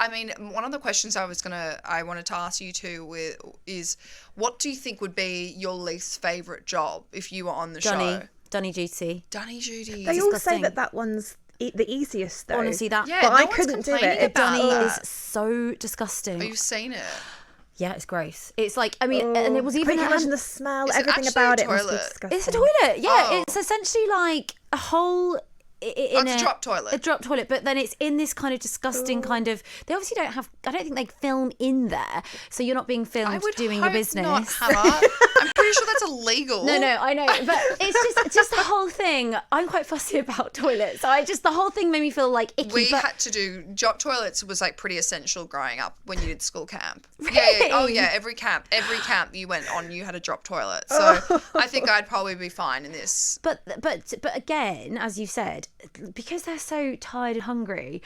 I mean, one of the questions I wanted to ask you too is, what do you think would be your least favourite job if you were on the show? Dunny duty. Dunny duty. They all say that one's the easiest though. Honestly, but I couldn't do it. Dunny is so disgusting. Have you seen it? Yeah, it's gross. It's like, I mean, and it was even... Can you imagine the smell, everything about it must be disgusting. It's a toilet, yeah. It's essentially like a whole... It's a drop toilet. A drop toilet, but then it's in this kind of disgusting kind of... They obviously don't have... I don't think they film in there, so you're not being filmed doing your business. Not, Hannah. I'm pretty sure that's illegal. No, I know, but it's just the whole thing. I'm quite fussy about toilets, so the whole thing made me feel like icky. We had to do... Drop toilets was like pretty essential growing up when you did school camp. Really? Yeah. Oh yeah, every camp you went on, you had a drop toilet. So I think I'd probably be fine in this. But again, as you said, because they're so tired and hungry,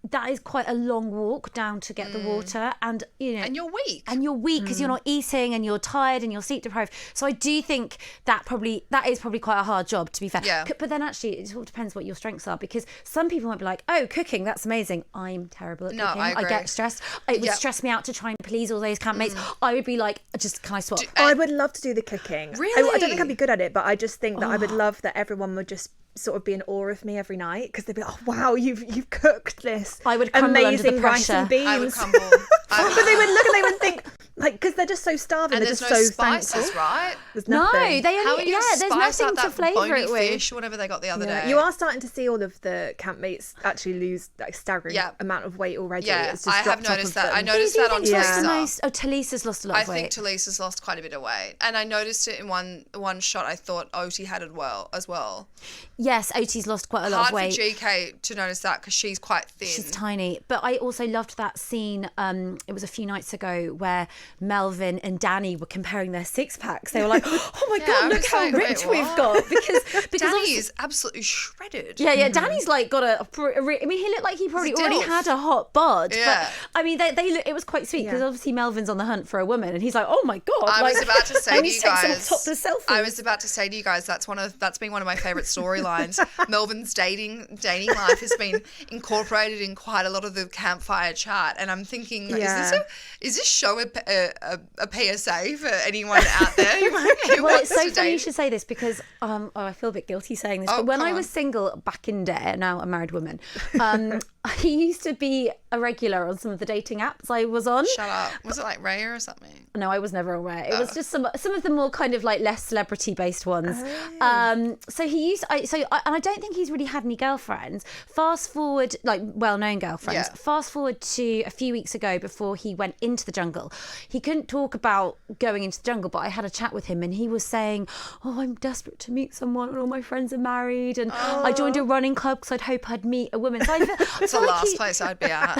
that is quite a long walk down to get the water, and and you're weak because you're not eating and you're tired and you're sleep deprived. So I do think that is probably quite a hard job, to be fair. Yeah. But then actually it all depends what your strengths are, because some people might be like, oh, cooking, that's amazing. I'm terrible at cooking. I agree. I get stressed. It would stress me out to try and please all those campmates. I would be like, just can I swap? I would love to do the cooking. Really? I don't think I'd be good at it, but I just think that I would love that everyone would just sort of be in awe of me every night, because they'd be like, oh wow, you've cooked this I would crumble amazing under the rice pressure. and beans. I would crumble. But they would look and they would think, like, because they're just so starving, and they're there's just no so spices, thankful. right? There's No, nothing. they How are only you there's spice nothing up to that flavour bony it with. fish or whatever they got the other day? You are starting to see all of the campmates actually lose like staggering amount of weight already. Yeah, It's just I have dropped off noticed of that. them. I noticed Do you that on think what's the Tulisa. most? Oh, Tulisa's lost a lot of weight. I think Tulisa's lost quite a bit of weight, and I noticed it in one shot. I thought Oti had it as well. Yes, Oti's lost quite a lot of weight. Hard for GK to notice that because she's quite thin. She's tiny. But I also loved that scene, it was a few nights ago, where Melvin and Danny were comparing their six packs. They were like, oh my God, look how rich we've got. Because Danny is absolutely shredded. Yeah, Danny's like got I mean, he looked like he probably already had a hot bod. Yeah. But I mean, it was quite sweet, because obviously Melvin's on the hunt for a woman, and he's like, oh my God. I was about to say to you guys, topless selfies. I was about to say to you guys, that's been one of my favourite storylines. Melvin's dating life has been incorporated in quite a lot of the campfire chat, and I'm thinking, is this show a PSA for anyone out there who well, wants it's so to funny date? you should say this, because I feel a bit guilty saying this, but when I was single back in day, now a married woman, he used to be a regular on some of the dating apps I was on. Shut up. Was it like Raya or something? No, I was never aware. It was just some of the more kind of like less celebrity based ones. So he used and I don't think he's really had any girlfriends. Fast forward, like well-known girlfriends. Yeah. Fast forward to a few weeks ago, before he went into the jungle. He couldn't talk about going into the jungle, but I had a chat with him, and he was saying, "Oh, I'm desperate to meet someone, and all my friends are married, and I joined a running club because I'd hope I'd meet a woman." So it's the last place I'd be at.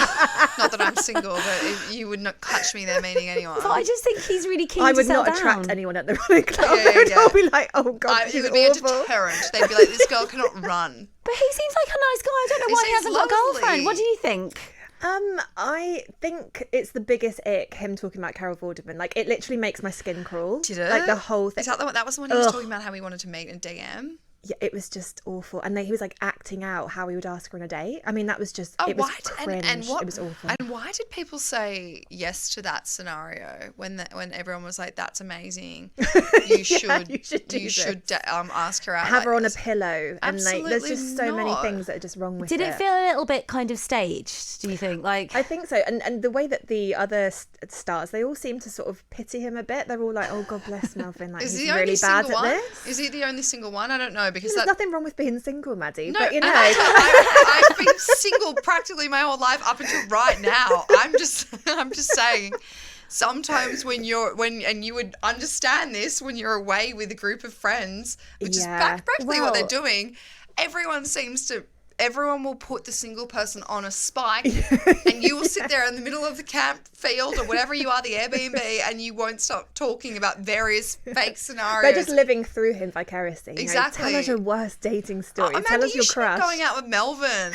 Not that I'm single, but you would not catch me there meeting anyone. But I just think he's really keen I to would settle not attract down. anyone at the running club. They would all be like, oh God, it would be a deterrent. They'd be like, this girl cannot run. But he seems like a nice guy. I don't know why he hasn't got a girlfriend. What do you think? I think it's the biggest ick, him talking about Carol Vorderman. Like, it literally makes my skin crawl. Did it? Like, the whole thing. Is that was the one he was talking about, how he wanted to meet in DM? Yeah, it was just awful. And then he was like acting out how he would ask her on a date. I mean, that was just, it was cringe. And what, it was awful. And why did people say yes to that scenario when everyone was like, that's amazing. You should ask her out. Have her on a this. pillow. And Absolutely like, there's just so many not. things that are just wrong with it. Did it feel a little bit kind of staged, do you think? Like, I think so. And the way that the other stars, they all seem to sort of pity him a bit. They're all like, oh, God bless Melvin. Like, he's really bad at this. Is he the only single one? I don't know, because there's nothing wrong with being single, Maddie. No, but you know, I've been single practically my whole life up until right now. I'm just saying. Sometimes when you would understand this when you're away with a group of friends, which is practically what they're doing. Everyone will put the single person on a spike, and you will sit there in the middle of the camp field or whatever you are, the Airbnb, and you won't stop talking about various fake scenarios. They're just living through him vicariously. Exactly. Tell us your worst dating story. Tell Maddie, us your crush. You should be going out with Melvin.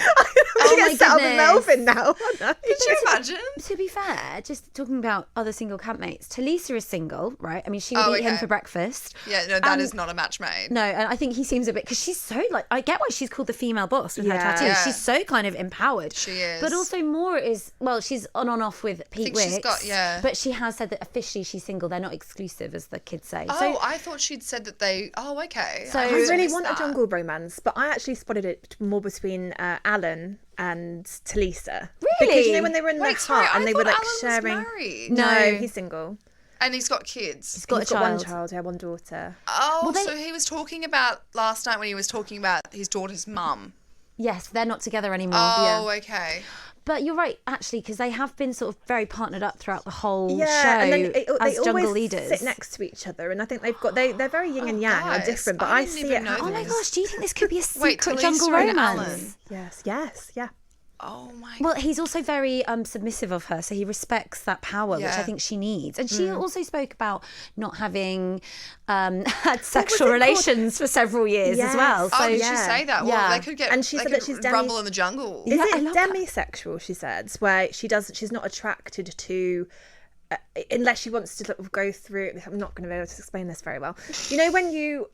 Oh my set up with Melvin now. Could you imagine? To be fair, just talking about other single campmates, Tulisa is single, right? I mean, she would eat him for breakfast. Yeah, no, that is not a match made. No, and I think he seems a bit, because she's so, like, I get why she's called the female boss with her tattoos. Yeah. She's so kind of empowered. She is. But also more is, well, she's on and off with Pete Wicks. She's got, But she has said that officially she's single. They're not exclusive, as the kids say. Oh, I thought she'd said that they... Oh, okay. So I really want a jungle romance, but I actually spotted it more between Alan and Tulisa. Really? Because, you know, when they were in the hut and they were, like, Alan sharing... was married. No, he's single. And he's got kids. He's got one child, one daughter. Oh, so he was talking about last night when he was talking about his daughter's mum. Yes, they're not together anymore. Oh, okay. But you're right, actually, because they have been sort of very partnered up throughout the whole show and then as they jungle always leaders. sit next to each other, and I think they're very yin and yang, or different. But I see it know Oh my happening. gosh, do you think this could be a secret Tulisa jungle and romance? Alan. Yes, yeah. Oh my. Well, he's also very submissive of her, so he respects that power, which I Yeah. think she needs. And she also spoke about not having had sexual relations for several years as well. So Oh, did she say that? Well, Yeah. they could get. And she they said that could she's rumble in the jungle. Is I it love that. demisexual? She said, where she's not attracted to. Unless she wants to sort of go through. I'm not going to be able to explain this very well. You know when you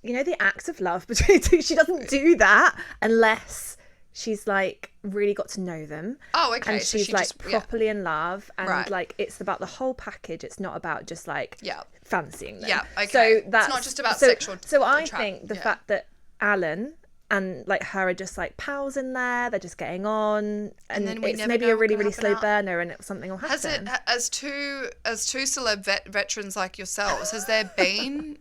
know the acts of love between two. She doesn't do that unless she's like really got to know them. Oh, okay. And So she's she like just, properly in love, and Right. like it's about the whole package. It's not about just like fancying them. Yeah, okay. So It's that's not just about so, sexual So I attract- think the yeah. fact that Alan and like her are just like pals in there, they're just getting on, and then we it's never maybe know a what really could really happen slow out. burner, and something will happen. Has it as two celeb veterans like yourselves? Has there been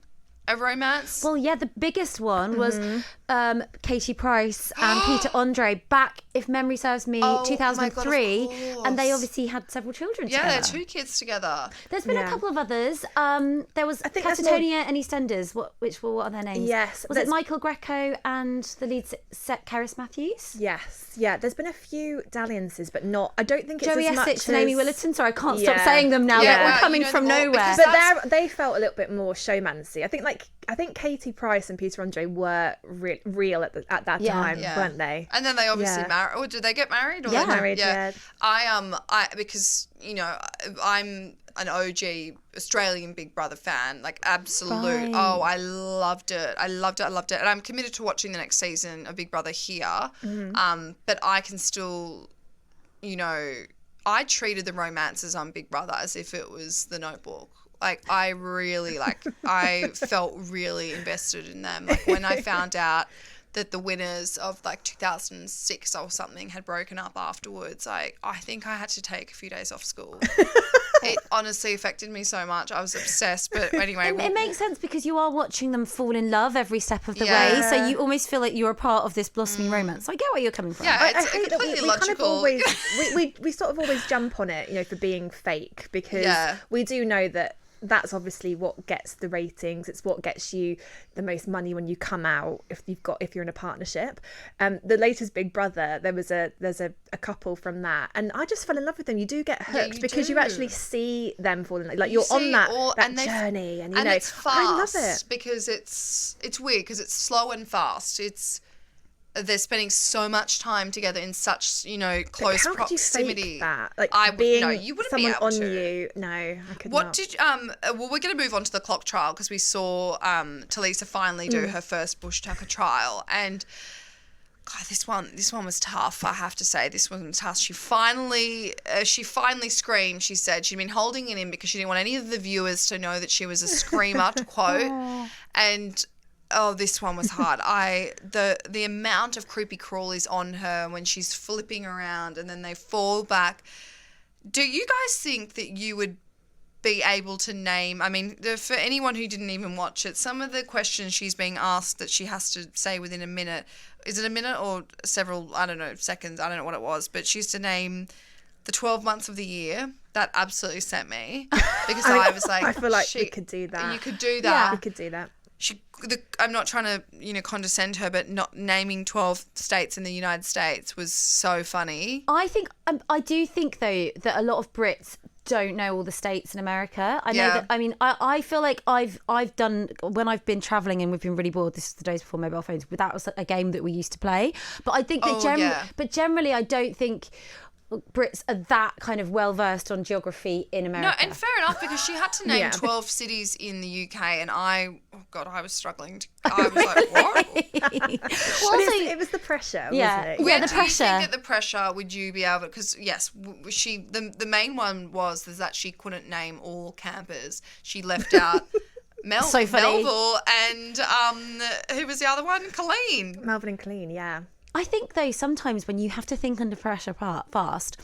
a romance? Well, yeah, the biggest one was Mm-hmm. Katie Price and Peter Andre back, if memory serves me, Oh, my God, of 2003, and they course. obviously had several children Yeah, together. they're two kids together. There's been a Yeah. couple of others. There was think that's more- Catatonia and EastEnders. What are their names? Yes, Was it there's- Michael Greco and the lead set Cerys Matthews? Yes, yeah. There's been a few dalliances, but not. I don't think it's Joey as much Essex and Amy as- Willerton. Sorry, I can't stop Yeah. saying them now. Yeah, They're all well, coming you know from them all nowhere. because But they felt a little bit more showmancy. I think Katie Price and Peter Andre were real at that Yeah. time, Yeah. weren't they? And then they obviously Yeah. married. Or did they get married? Or Yeah. they- Married, yeah. I because you know I'm an OG Australian Big Brother fan, like absolute. Right. Oh, I loved it. I loved it. And I'm committed to watching the next season of Big Brother here. But I can still, you know, I treated the romances on Big Brother as if it was The Notebook. Like I really I felt really invested in them. Like when I found out that the winners of like 2006 or something had broken up afterwards, I think I had to take a few days off school. It honestly affected me so much. I was obsessed. But anyway, It makes sense because you are watching them fall in love every step of the Yeah. way, so you almost feel like you're a part of this blossoming romance. So I get where you're coming from. Yeah. I It's hate that we completely kind of logical. always we sort of always jump on it, you know, for being fake, because Yeah. we do know that that's obviously what gets the ratings. It's what gets you the most money when you come out if you're in a partnership. The latest Big Brother, there's a couple from that, and I just fell in love with them. You do get hooked you because you do. actually see them falling like You you're on see that and they- journey, and you and know it's fast I love it. because it's weird because it's slow and fast. They're spending so much time together in such, you know, close How could you proximity. fake that? Like being being you wouldn't someone be able on to. you. No, I could What not. did well, we're going to move on to the clock trial because we saw Tulisa finally do her first bush tucker trial, and God, this one was tough. I have to say, this one was tough. She finally screamed. She said she'd been holding it in because she didn't want any of the viewers to know that she was a screamer, to quote. And oh, this one was hard. The amount of creepy crawlies on her when she's flipping around and then they fall back. Do you guys think that you would be able to name, I mean, for anyone who didn't even watch it, some of the questions she's being asked that she has to say within a minute, is it a minute or several, I don't know, seconds, I don't know what it was, but she used to name the 12 months of the year. That absolutely sent me because I was like, I feel like we could do that. You could do that. We could do that. I'm not trying to, you know, condescend her, but not naming 12 states in the United States was so funny. I do think though that a lot of Brits don't know all the states in America. I know Yeah. that. I mean, I feel like I've done when I've been traveling and we've been really bored. This is the days before mobile phones. But that was a game that we used to play. But I think that Oh, yeah. but generally, I don't think. Brits are that kind of well versed on geography in America. No, and fair enough, because she had to name 12 cities in the UK, and I was struggling. I was like, what? It was the pressure, wasn't it? Yeah, the Do pressure. you think that the pressure, would you be able to, because yes, the main one was that she couldn't name all campers. She left out So funny. Melville and who was the other one? Colleen. Melvin and Colleen, yeah. I think though sometimes when you have to think under pressure fast,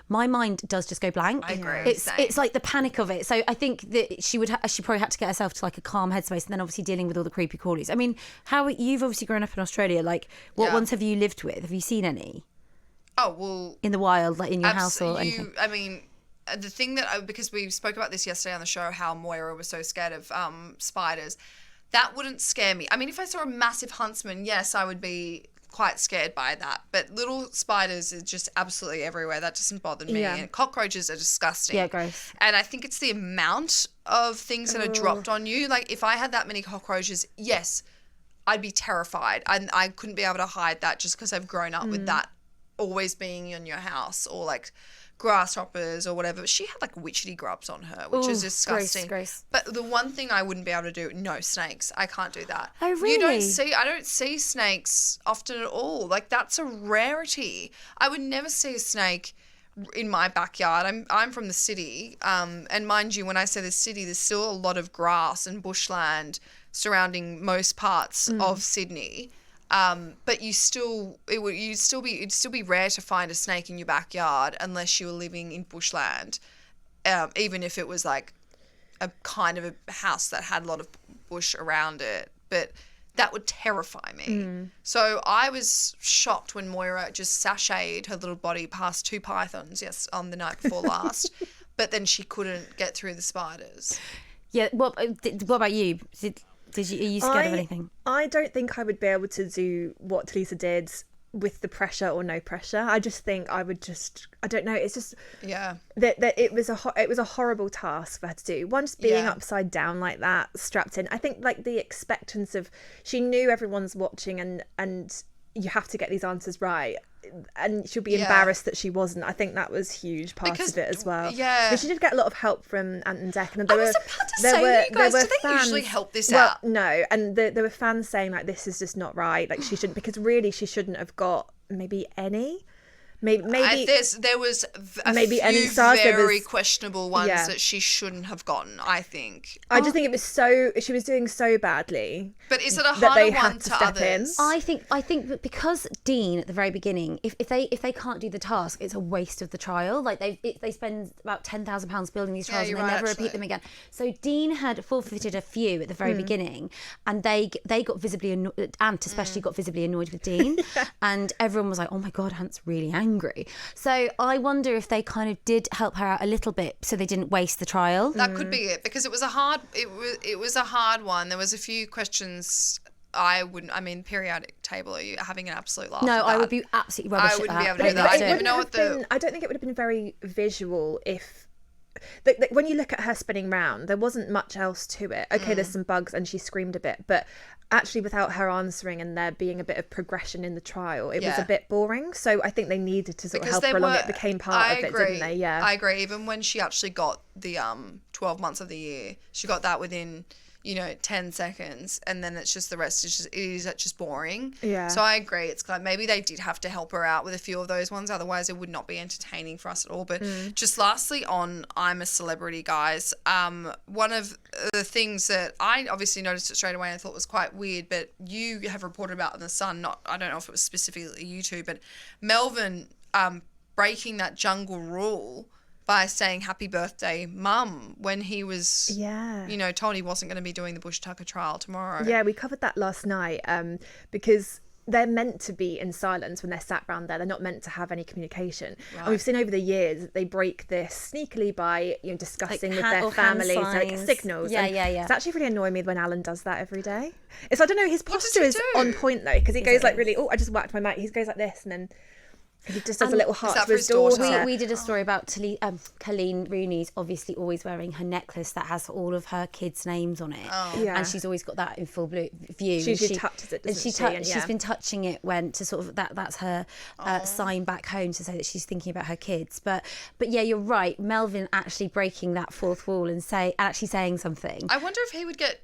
my mind does just go blank. I agree. It's like the panic of it. So I think that she probably had to get herself to like a calm headspace, and then obviously dealing with all the creepy crawlies. I mean, you've obviously grown up in Australia. Like, what ones have you lived with? Have you seen any? Oh well, in the wild, like in your house or anything? I mean, the thing that because we spoke about this yesterday on the show, how Moira was so scared of spiders. That wouldn't scare me. I mean, if I saw a massive huntsman, yes, I would be quite scared by that, but little spiders are just absolutely everywhere. That doesn't bother me. And cockroaches are disgusting. Yeah, gross. And I think it's the amount of things that are dropped on you. Like, if I had that many cockroaches, yes, I'd be terrified, and I couldn't be able to hide that just because I've grown up with that always being in your house, or like grasshoppers or whatever. She had like witchetty grubs on her, which is disgusting. Gross. But the one thing I wouldn't be able to do, no snakes. I can't do that. Oh, really? I don't see snakes often at all. Like, that's a rarity. I would never see a snake in my backyard. I'm from the city, and mind you, when I say the city, there's still a lot of grass and bushland surrounding most parts of Sydney. But it'd still be rare to find a snake in your backyard unless you were living in bushland, even if it was like a kind of a house that had a lot of bush around it. But that would terrify me. So I was shocked when Moira just sashayed her little body past 2 pythons, on the night before last, but then she couldn't get through the spiders. Yeah. What about you? Are you scared of anything? I don't think I would be able to do what Tulisa did with the pressure or no pressure. I just think I don't know. It's just that it was a horrible task for her to do. One, just being upside down like that, strapped in. I think like the expectance of, she knew everyone's watching and you have to get these answers right. And she'll be embarrassed that she wasn't. I think that was a huge part of it as well. Yeah. But she did get a lot of help from Ant and Dec. And I was about to say, you guys, do they usually help this out? No. And there were fans saying, like, this is just not right. Like, she shouldn't, because really she shouldn't have got maybe any. Maybe there was maybe few any stars, very questionable ones that she shouldn't have gotten, I think. I just think it was she was doing so badly. But is it a harder one to others? I think that because Dean at the very beginning, if they can't do the task, it's a waste of the trial. Like they spend about £10,000 building these trials and they never repeat them again. So Dean had forfeited a few at the very beginning, and they got visibly annoyed. Ant especially got visibly annoyed with Dean, and everyone was like, "Oh my God, Ant's really angry." So I wonder if they kind of did help her out a little bit, so they didn't waste the trial. That could be it, because it was a hard one. There was a few questions periodic table, are you having an absolute laugh? No, I would be absolutely rubbish. I wouldn't be able to do that. I didn't even know what I don't think it would have been very visual if. When you look at her spinning round, there wasn't much else to it. Okay, there's some bugs and she screamed a bit, but actually without her answering and there being a bit of progression in the trial, it was a bit boring. So I think they needed to sort of help her along. It became part of it, didn't they? Yeah, I agree. Even when she actually got the 12 months of the year, she got that within 10 seconds, and then it's just the rest is just boring. Yeah. So I agree. It's like maybe they did have to help her out with a few of those ones. Otherwise, it would not be entertaining for us at all. But just lastly on I'm a Celebrity, guys. One of the things that I obviously noticed it straight away and thought was quite weird, but you have reported about in The Sun, I don't know if it was specifically you two, but Melvin breaking that jungle rule by saying happy birthday mum when he was told he wasn't going to be doing the Bush Tucker trial tomorrow. Yeah, we covered that last night because they're meant to be in silence when they're sat around there. They're not meant to have any communication. Right. And we've seen over the years that they break this sneakily by discussing with their families, like signals. Yeah. It's actually really annoying me when Alan does that every day. It's, I don't know, his posture is on point though, because he goes like really, I just whacked my mate. He goes like this and then He just does a little heart that to for his his daughter? daughter. We did a story about Colleen Rooney's obviously always wearing her necklace that has all of her kids' names on it. Yeah. And she's always got that in full view. She touches it, doesn't she? And She's been touching it when to sort of that's her sign back home to say that she's thinking about her kids. But yeah, you're right. Melvin actually breaking that fourth wall and actually saying something. I wonder if he would get,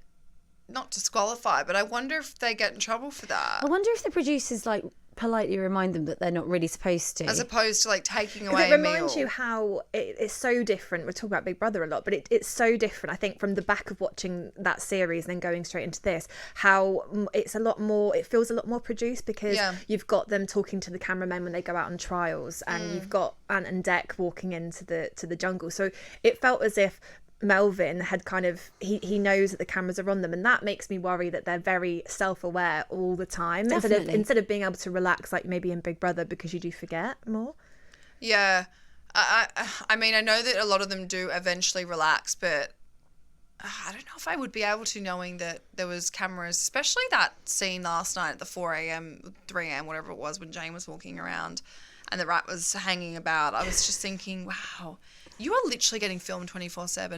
not disqualified, but I wonder if they get in trouble for that. I wonder if the producers like politely remind them that they're not really supposed to. As opposed to like taking away it a reminds meal. you how it's so different. We're talking about Big Brother a lot, but it's so different, I think, from the back of watching that series and then going straight into this, how it's a lot more, it feels a lot more produced because you've got them talking to the cameramen when they go out on trials, and you've got Ant and Dec walking into the jungle. So it felt as if Melvin had kind of he knows that the cameras are on them, and that makes me worry that they're very self-aware all the time. Instead of being able to relax like maybe in Big Brother, because you do forget more. Yeah. I mean, I know that a lot of them do eventually relax, but I don't know if I would be able to, knowing that there was cameras, especially that scene last night at the 4 a.m, 3 a.m, whatever it was, when Jane was walking around and the rat was hanging about. I was just thinking, wow, you are literally getting filmed 24/7.